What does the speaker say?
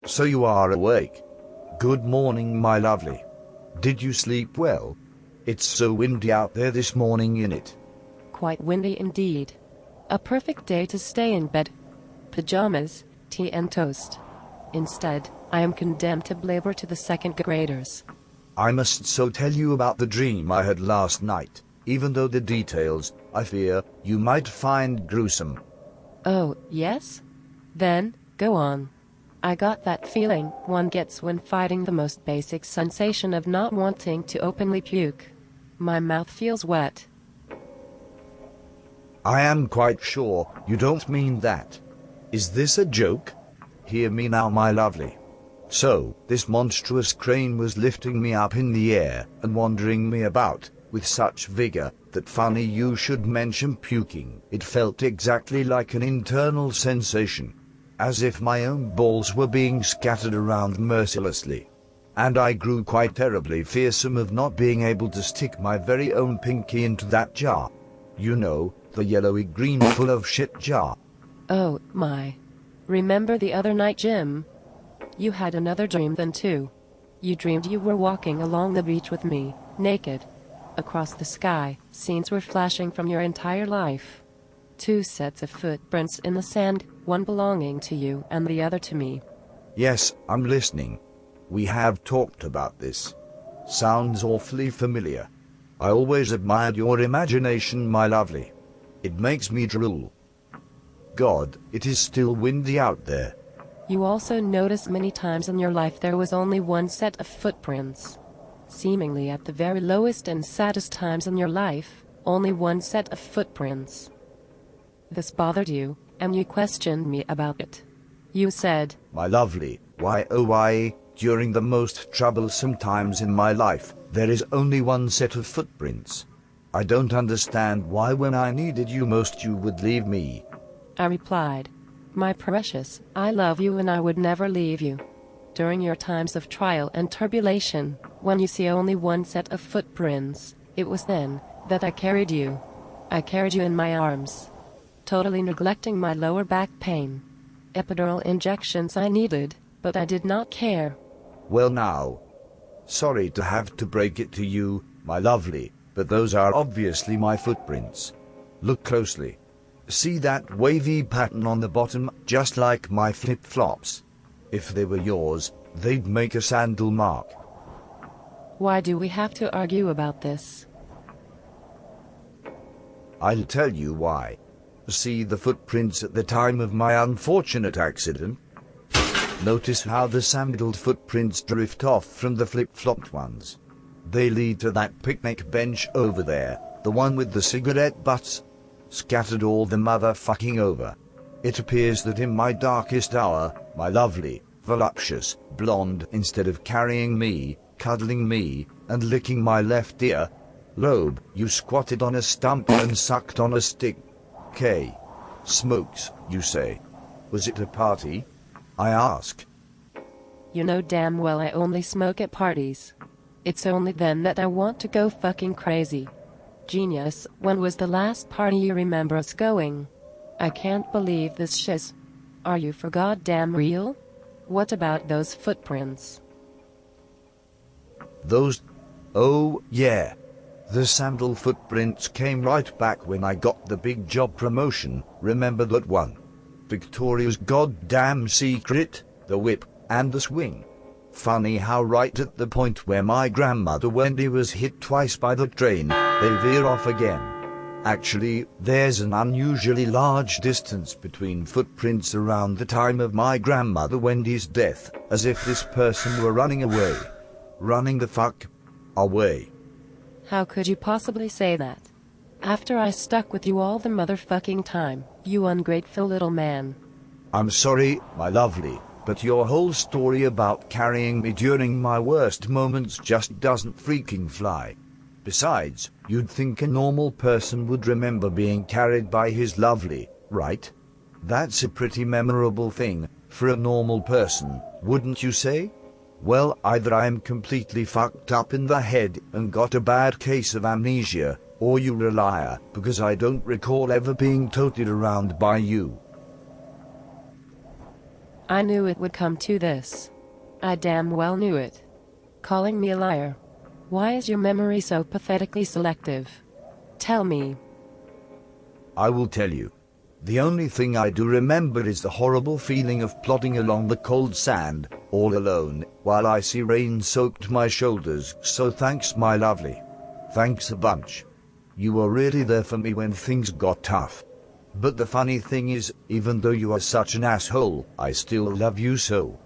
So you are awake. Good morning, my lovely. Did you sleep well? It's so windy out there this morning, innit? Quite windy indeed. A perfect day to stay in bed. Pajamas, tea and toast. Instead, I am condemned to blabber to the second graders. I must so tell you about the dream I had last night, even though the details, I fear, you might find gruesome. Oh, yes? Then, go on. I got that feeling one gets when fighting the most basic sensation of not wanting to openly puke. My mouth feels wet. I am quite sure you don't mean that. Is this a joke? Hear me now, my lovely. So, this monstrous crane was lifting me up in the air and wandering me about with such vigor that, funny you should mention puking, it felt exactly like an internal sensation, as if my own balls were being scattered around mercilessly. And I grew quite terribly fearsome of not being able to stick my very own pinky into that jar. You know, the yellowy green full of shit jar. Oh, my. Remember the other night, Jim? You had another dream then too. You dreamed you were walking along the beach with me, naked. Across the sky, scenes were flashing from your entire life. 2 sets of footprints in the sand, one belonging to you and the other to me. Yes, I'm listening. We have talked about this. Sounds awfully familiar. I always admired your imagination, my lovely. It makes me drool. God, it is still windy out there. You also noticed many times in your life there was only one set of footprints. Seemingly at the very lowest and saddest times in your life, only one set of footprints. This bothered you, and you questioned me about it. You said, My lovely, why, during the most troublesome times in my life, there is only one set of footprints. I don't understand why when I needed you most you would leave me. I replied, My precious, I love you and I would never leave you. During your times of trial and tribulation, when you see only one set of footprints, it was then that I carried you. I carried you in my arms, totally neglecting my lower back pain. Epidural injections I needed, but I did not care. Well now, sorry to have to break it to you, my lovely, but those are obviously my footprints. Look closely. See that wavy pattern on the bottom, just like my flip-flops? If they were yours, they'd make a sandal mark. Why do we have to argue about this? I'll tell you why. See the footprints at the time of my unfortunate accident? Notice how the sandaled footprints drift off from the flip-flopped ones. They lead to that picnic bench over there, the one with the cigarette butts scattered all the motherfucking over. It appears that in my darkest hour, my lovely, voluptuous, blonde, instead of carrying me, cuddling me, and licking my left ear lobe, you squatted on a stump and sucked on a stick. K. Smokes, you say. Was it a party? I ask. You know damn well I only smoke at parties. It's only then that I want to go fucking crazy. Genius, when was the last party you remember us going? I can't believe this shiz. Are you for goddamn real? What about those footprints? Those? Oh, yeah. The sandal footprints came right back when I got the big job promotion, remember that one? Victoria's goddamn secret, the whip, and the swing. Funny how right at the point where my grandmother Wendy was hit twice by the train, they veer off again. Actually, there's an unusually large distance between footprints around the time of my grandmother Wendy's death, as if this person were running away. Running the fuck away. How could you possibly say that? After I stuck with you all the motherfucking time, you ungrateful little man. I'm sorry, my lovely, but your whole story about carrying me during my worst moments just doesn't freaking fly. Besides, you'd think a normal person would remember being carried by his lovely, right? That's a pretty memorable thing for a normal person, wouldn't you say? Well, either I'm completely fucked up in the head and got a bad case of amnesia, or you're a liar, because I don't recall ever being toted around by you. I knew it would come to this. I damn well knew it. Calling me a liar. Why is your memory so pathetically selective? Tell me. I will tell you. The only thing I do remember is the horrible feeling of plodding along the cold sand, all alone, while I see rain soaked my shoulders. So thanks, my lovely. Thanks a bunch. You were really there for me when things got tough. But the funny thing is, even though you are such an asshole, I still love you so.